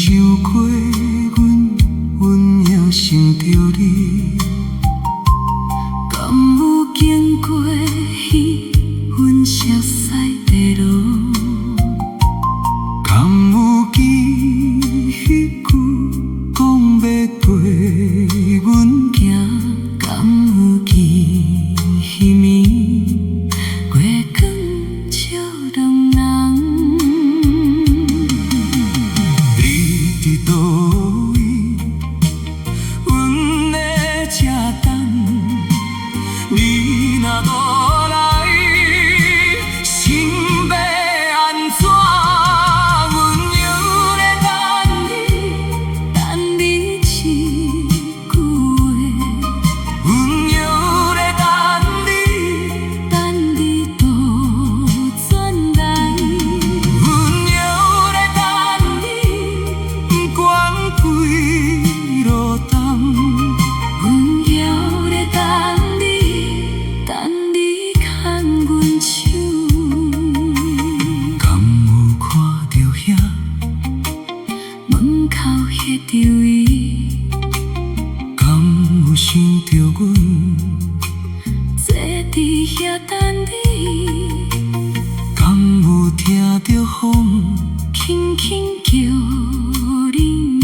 想过阮犹想着你，敢有经过彼份熟悉的路？敢有记彼句讲要陪阮行？敢有记彼暝月光照两人？你伫倒位？阮在这等。你若倒来，心要安怎？阮犹咧等你，等你一句话。阮犹咧等你，等你倒转来。阮犹咧等你，不管几落冬。阮犹咧等你，等你牵阮手。敢有看着遐门口迄张椅？敢有想着阮坐伫遐等你？敢有听着风轻轻叫你名？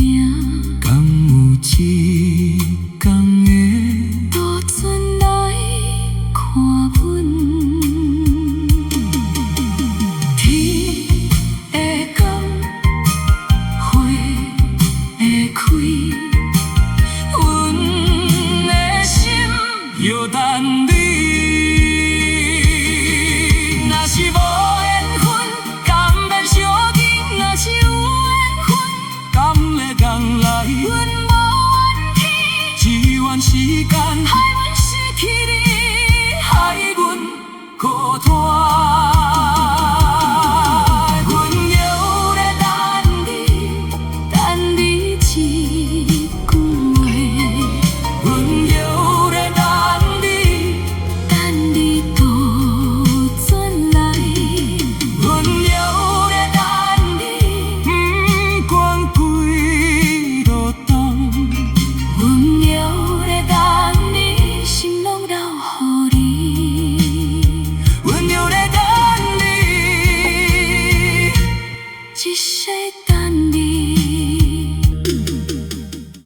敢有一天会倒转来看阮？天会光，花会开，阮的心犹等你。若是无缘分，甘免相见；若是有缘分，甘会共来。阮无怨天，只怨时间害阮失去你，害阮孤单。阮犹咧等你，等你一句话。阮犹咧等你，等你倒转来。阮犹咧等你，不管几落冬。阮犹咧等你，心拢留予你。阮犹咧等你，一